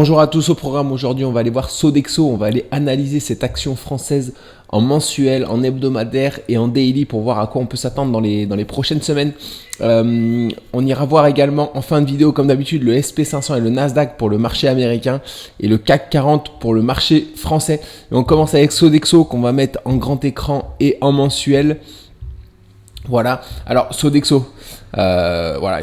Bonjour à tous, au programme aujourd'hui on va aller voir Sodexo, on va aller analyser cette action française en mensuel, en hebdomadaire et en daily pour voir à quoi on peut s'attendre dans les prochaines semaines. On ira voir également en fin de vidéo comme d'habitude le SP500 et le Nasdaq pour le marché américain et le CAC 40 pour le marché français. Et on commence avec Sodexo qu'on va mettre en grand écran et en mensuel. Voilà, alors Sodexo, voilà,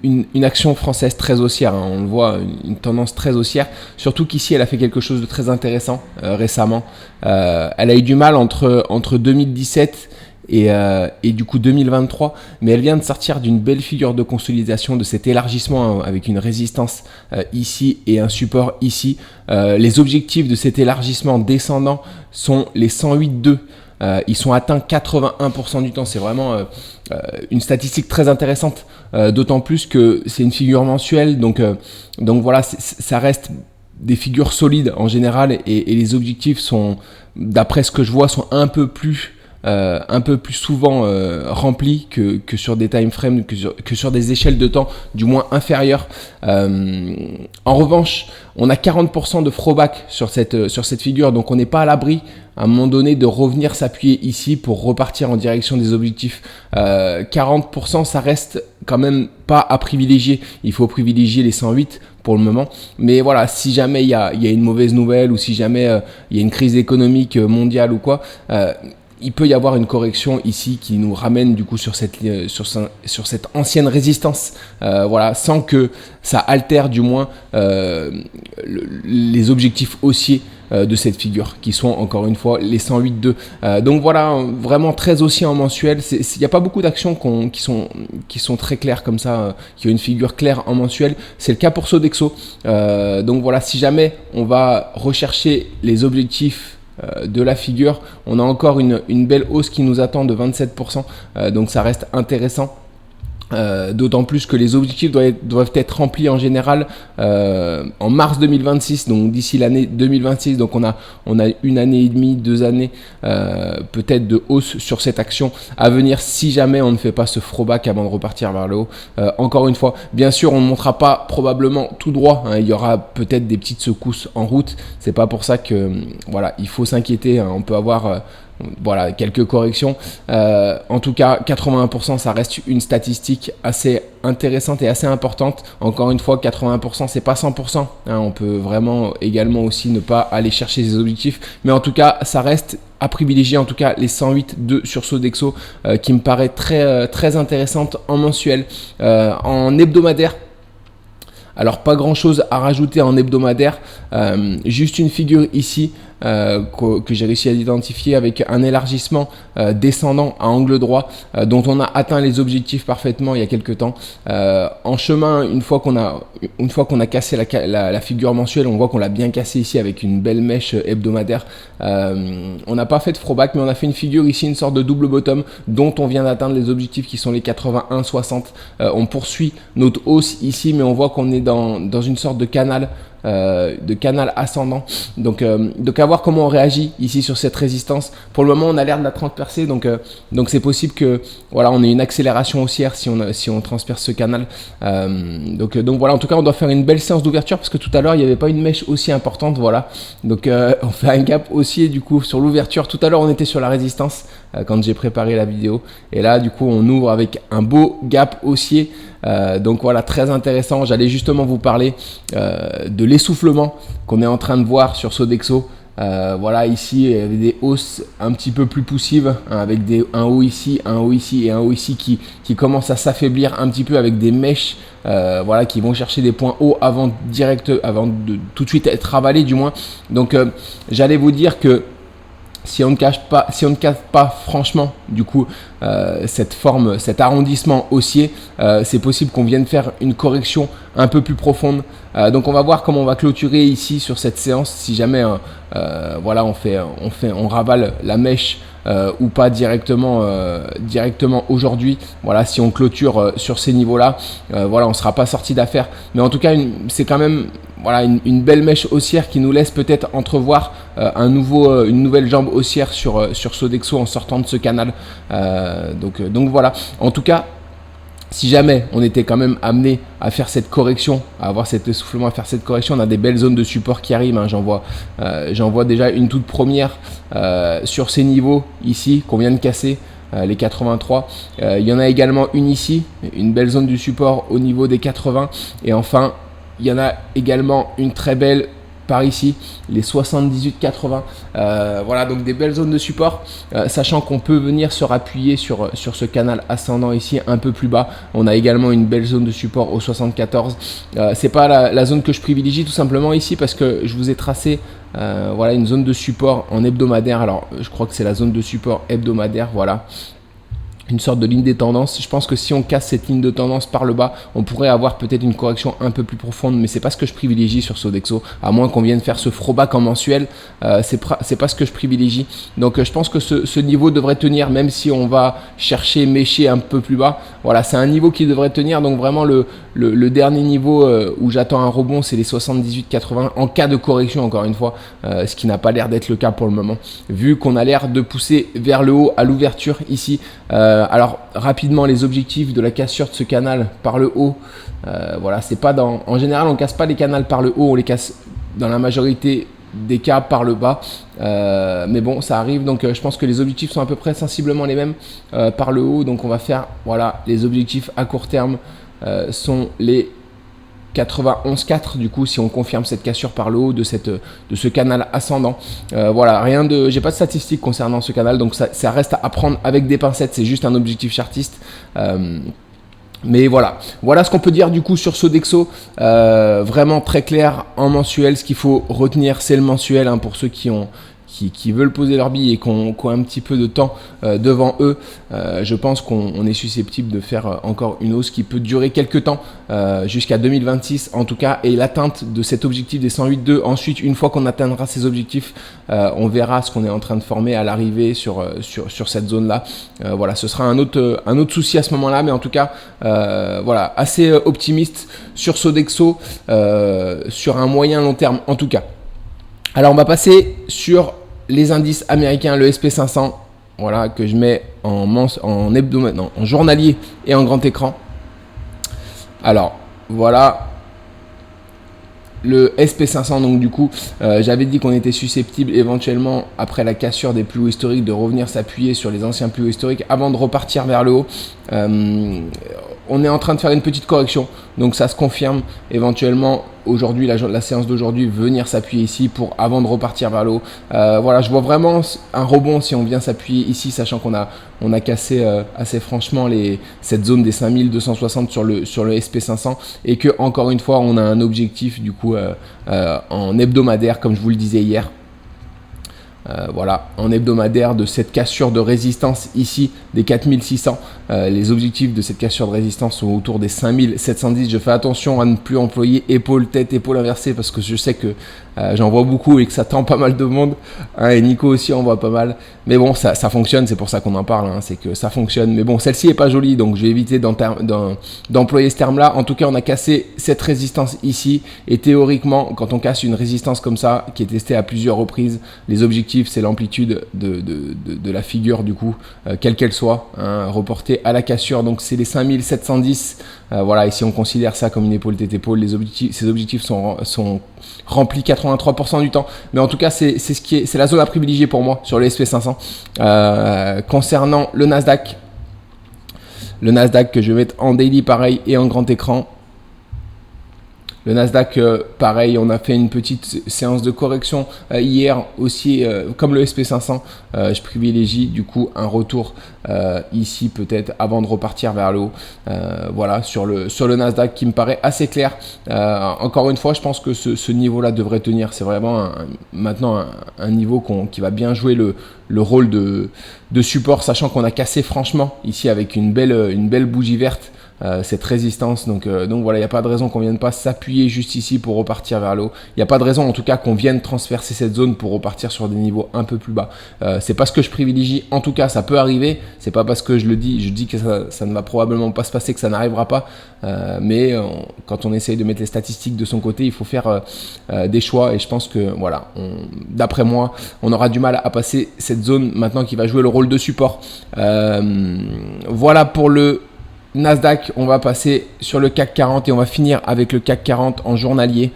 une action française très haussière, hein, on le voit, une tendance très haussière, surtout qu'ici elle a fait quelque chose de très intéressant récemment. Elle a eu du mal entre 2017 et du coup 2023, mais elle vient de sortir d'une belle figure de consolidation de cet élargissement, hein, avec une résistance ici et un support ici. Les objectifs de cet élargissement descendant sont les 108,2. Ils sont atteints 81% du temps. C'est vraiment une statistique très intéressante, d'autant plus que c'est une figure mensuelle. Donc voilà, ça reste des figures solides en général et les objectifs sont, d'après ce que je vois, sont un peu plus souvent remplis que sur des time frames, que sur des échelles de temps du moins inférieures. En revanche, on a 40% de throwback sur cette figure, donc on n'est pas à l'abri à un moment donné de revenir s'appuyer ici pour repartir en direction des objectifs. 40%, ça reste quand même pas à privilégier. Il faut privilégier les 108 pour le moment. Mais voilà, si jamais il y a une mauvaise nouvelle ou si jamais il y a une crise économique mondiale ou quoi, il peut y avoir une correction ici qui nous ramène du coup sur cette ancienne résistance, voilà, sans que ça altère du moins les objectifs haussiers de cette figure qui sont encore une fois les 108,2. Donc voilà, vraiment très haussier en mensuel. Il n'y a pas beaucoup d'actions qui sont très claires comme ça, qui ont une figure claire en mensuel. C'est le cas pour Sodexo. Donc voilà, si jamais on va rechercher les objectifs de la figure, on a encore une belle hausse qui nous attend de 27%, donc ça reste intéressant. D'autant plus que les objectifs doivent être remplis en général en mars 2026, donc d'ici l'année 2026. Donc on a une année et demie, 2 années peut-être de hausse sur cette action à venir si jamais on ne fait pas ce throwback avant de repartir vers le haut. Encore une fois, bien sûr on ne montera pas probablement tout droit, hein, il y aura peut-être des petites secousses en route. C'est pas pour ça que voilà, il faut s'inquiéter, hein. On peut avoir voilà, quelques corrections. En tout cas, 81%, ça reste une statistique assez intéressante et assez importante. Encore une fois, 80%, c'est pas 100%. Hein, on peut vraiment également aussi ne pas aller chercher ses objectifs. Mais en tout cas, ça reste à privilégier. En tout cas, les 108,2 sur Sodexo, qui me paraît très intéressante en mensuel. En hebdomadaire, alors pas grand chose à rajouter en hebdomadaire, juste une figure ici que j'ai réussi à identifier avec un élargissement descendant à angle droit, dont on a atteint les objectifs parfaitement il y a quelques temps. En chemin, une fois qu'on a cassé la figure mensuelle, on voit qu'on l'a bien cassé ici avec une belle mèche hebdomadaire. On n'a pas fait de throwback, mais on a fait une figure ici, une sorte de double bottom dont on vient d'atteindre les objectifs qui sont les 81,60. On poursuit notre hausse ici, mais on voit qu'on est dans une sorte de canal ascendant, donc à voir comment on réagit ici sur cette résistance. Pour le moment on a l'air de la transpercer, donc c'est possible que voilà, on ait une accélération haussière si on transperce ce canal. Donc voilà, en tout cas on doit faire une belle séance d'ouverture parce que tout à l'heure il n'y avait pas une mèche aussi importante, voilà, donc on fait un gap haussier du coup sur l'ouverture. Tout à l'heure on était sur la résistance quand j'ai préparé la vidéo, et là du coup on ouvre avec un beau gap haussier. Donc voilà, très intéressant. J'allais justement vous parler de l'essoufflement qu'on est en train de voir sur Sodexo. Voilà, ici il y avait des hausses un petit peu plus poussives, hein, avec un haut ici, un haut ici et un haut ici qui commencent à s'affaiblir un petit peu avec des mèches, voilà, qui vont chercher des points hauts avant de tout de suite être avalés du moins. Donc j'allais vous dire que si on ne casse pas franchement du coup cet arrondissement haussier, c'est possible qu'on vienne faire une correction un peu plus profonde. Donc on va voir comment on va clôturer ici sur cette séance, si jamais voilà, on ravale la mèche ou pas directement aujourd'hui. Voilà, si on clôture sur ces niveaux-là, voilà, on ne sera pas sorti d'affaire. Mais en tout cas, c'est quand même voilà, une belle mèche haussière qui nous laisse peut-être entrevoir une nouvelle jambe haussière sur Sodexo en sortant de ce canal. Donc voilà. En tout cas, Si jamais on était quand même amené à faire cette correction, à avoir cet essoufflement, à faire cette correction, on a des belles zones de support qui arrivent. Hein. J'en vois déjà une toute première sur ces niveaux ici qu'on vient de casser, les 83. Il y en a également une ici, une belle zone du support au niveau des 80. Et enfin, il y en a également une très belle par ici, les 78-80. Voilà, donc des belles zones de support, sachant qu'on peut venir se rappuyer sur ce canal ascendant ici un peu plus bas. On a également une belle zone de support au 74. C'est pas la zone que je privilégie tout simplement ici parce que je vous ai tracé voilà, une zone de support en hebdomadaire. Alors je crois que c'est la zone de support hebdomadaire, voilà. Une sorte de ligne des tendances. Je pense que si on casse cette ligne de tendance par le bas, on pourrait avoir peut-être une correction un peu plus profonde, mais c'est pas ce que je privilégie sur Sodexo, à moins qu'on vienne faire ce throwback en mensuel. C'est pas ce que je privilégie. Donc je pense que ce niveau devrait tenir, même si on va chercher mécher un peu plus bas. Voilà, c'est un niveau qui devrait tenir. Donc vraiment le dernier niveau où j'attends un rebond, c'est les 78-80 en cas de correction, encore une fois, ce qui n'a pas l'air d'être le cas pour le moment, vu qu'on a l'air de pousser vers le haut à l'ouverture ici. Alors rapidement, les objectifs de la cassure de ce canal par le haut, voilà, c'est pas en général on casse pas les canaux par le haut, on les casse dans la majorité des cas par le bas, mais bon, ça arrive. Donc je pense que les objectifs sont à peu près sensiblement les mêmes par le haut. Donc on va faire, voilà, les objectifs à court terme sont les 91,4 du coup, si on confirme cette cassure par le haut de ce canal ascendant. Voilà, j'ai pas de statistiques concernant ce canal, donc ça reste à prendre avec des pincettes. C'est juste un objectif chartiste. Mais voilà ce qu'on peut dire du coup sur Sodexo. Vraiment très clair en mensuel. Ce qu'il faut retenir, c'est le mensuel, hein, pour ceux qui veulent poser leur billet et qui ont un petit peu de temps devant eux. Je pense qu'on est susceptible de faire encore une hausse qui peut durer quelques temps, jusqu'à 2026 en tout cas, et l'atteinte de cet objectif des 108,2. Ensuite, une fois qu'on atteindra ces objectifs, on verra ce qu'on est en train de former à l'arrivée sur cette zone là. Voilà, ce sera un autre souci à ce moment là, mais en tout cas voilà, assez optimiste sur Sodexo sur un moyen long terme en tout cas. Alors on va passer sur les indices américains, le SP500, voilà, que je mets en hebdomadaire, non, en journalier et en grand écran. Alors voilà le SP500. Donc du coup, j'avais dit qu'on était susceptible éventuellement, après la cassure des plus hauts historiques, de revenir s'appuyer sur les anciens plus hauts historiques avant de repartir vers le haut. On est en train de faire une petite correction, donc ça se confirme éventuellement aujourd'hui, la séance d'aujourd'hui, venir s'appuyer ici avant de repartir vers le haut. Voilà, je vois vraiment un rebond si on vient s'appuyer ici, sachant qu'on a cassé assez franchement cette zone des 5260 sur le SP500, et que encore une fois on a un objectif du coup en hebdomadaire, comme je vous le disais hier. Voilà, en hebdomadaire, de cette cassure de résistance ici des 4600. Les objectifs de cette cassure de résistance sont autour des 5710. Je fais attention à ne plus employer épaule, tête, épaule inversée, parce que je sais que j'en vois beaucoup et que ça tend pas mal de monde, hein, et Nico aussi en voit pas mal. Mais bon, ça fonctionne, c'est pour ça qu'on en parle, hein, c'est que ça fonctionne. Mais bon, celle-ci est pas jolie, donc je vais éviter d'employer ce terme-là. En tout cas, on a cassé cette résistance ici, et théoriquement, quand on casse une résistance comme ça, qui est testée à plusieurs reprises, les objectifs, c'est l'amplitude de la figure du coup, quelle qu'elle soit, hein, reportée à la cassure. Donc c'est les 5710. Voilà, et si on considère ça comme une épaule tête épaule, ces objectifs sont remplis 83% du temps. Mais en tout cas, c'est la zone à privilégier pour moi sur le SP500. Concernant le Nasdaq que je vais mettre en daily pareil et en grand écran. Le Nasdaq, pareil, on a fait une petite séance de correction hier aussi, comme le SP500. Je privilégie du coup un retour ici peut-être avant de repartir vers le haut. Voilà, sur le Nasdaq qui me paraît assez clair. Encore une fois, je pense que ce niveau-là devrait tenir. C'est vraiment maintenant un niveau qui va bien jouer le rôle de support, sachant qu'on a cassé franchement ici avec une belle bougie verte. Cette résistance, donc voilà, il n'y a pas de raison qu'on vienne pas s'appuyer juste ici pour repartir vers le haut. Il n'y a pas de raison en tout cas qu'on vienne transpercer cette zone pour repartir sur des niveaux un peu plus bas. C'est pas ce que je privilégie, en tout cas ça peut arriver, c'est pas parce que je dis que ça ne va probablement pas se passer que ça n'arrivera pas, mais quand on essaye de mettre les statistiques de son côté, il faut faire des choix, et je pense que voilà, d'après moi, on aura du mal à passer cette zone maintenant qui va jouer le rôle de support. Voilà pour le Nasdaq, on va passer sur le CAC 40 et on va finir avec le CAC 40 en journalier.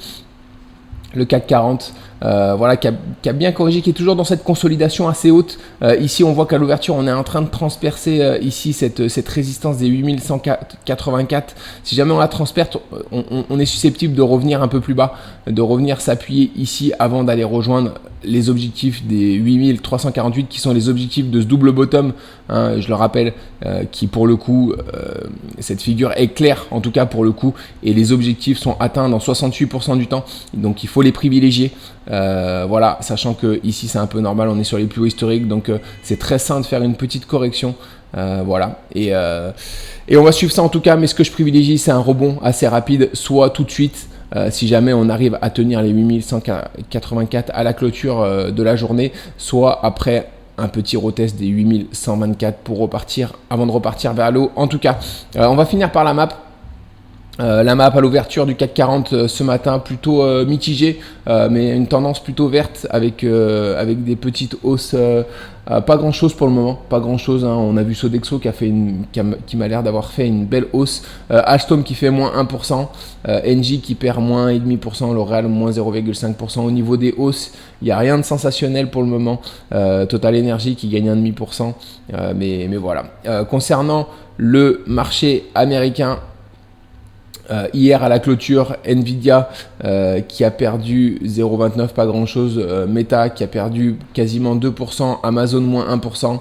Le CAC 40, voilà, qui a bien corrigé, qui est toujours dans cette consolidation assez haute. Ici, on voit qu'à l'ouverture, on est en train de transpercer ici cette résistance des 8184. Si jamais on la transperce, on est susceptible de revenir un peu plus bas, de revenir s'appuyer ici avant d'aller rejoindre les objectifs des 8348 qui sont les objectifs de ce double bottom, hein, je le rappelle, qui pour le coup, cette figure est claire en tout cas pour le coup, et les objectifs sont atteints dans 68% du temps, donc il faut les privilégier. Voilà, sachant que ici c'est un peu normal, on est sur les plus hauts historiques, donc c'est très sain de faire une petite correction. Voilà, et on va suivre ça en tout cas, mais ce que je privilégie, c'est un rebond assez rapide, soit tout de suite, si jamais on arrive à tenir les 8184 à la clôture de la journée, soit après un petit retest des 8124 pour repartir, avant de repartir vers le haut. En tout cas, on va finir par la map. La map à l'ouverture du CAC 40 ce matin plutôt mitigée, mais une tendance plutôt verte avec des petites hausses, pas grand chose pour le moment, pas grand chose, hein. On a vu Sodexo qui m'a l'air d'avoir fait une belle hausse, Alstom qui fait moins 1%, Engie qui perd moins 1,5%, L'Oréal moins 0,5%. Au niveau des hausses, il n'y a rien de sensationnel pour le moment, Total Energy qui gagne 1,5%, mais voilà. Concernant le marché américain, hier à la clôture, Nvidia qui a perdu 0,29, pas grand chose, Meta qui a perdu quasiment 2%, Amazon moins 1%,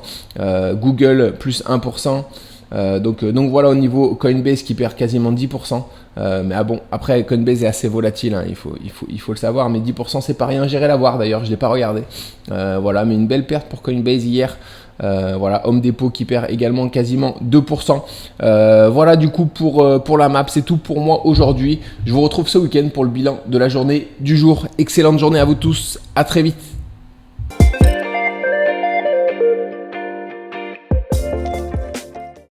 Google plus 1%. Donc voilà, au niveau Coinbase qui perd quasiment 10%. Mais bon, après Coinbase est assez volatile, hein, il faut le savoir, mais 10% c'est pas rien, j'irai la voir d'ailleurs, je l'ai pas regardé. Voilà, mais une belle perte pour Coinbase hier. Voilà, Home Depot qui perd également quasiment 2%. Voilà du coup pour la map, c'est tout pour moi aujourd'hui. Je vous retrouve ce week-end pour le bilan de la journée du jour. Excellente journée à vous tous, à très vite.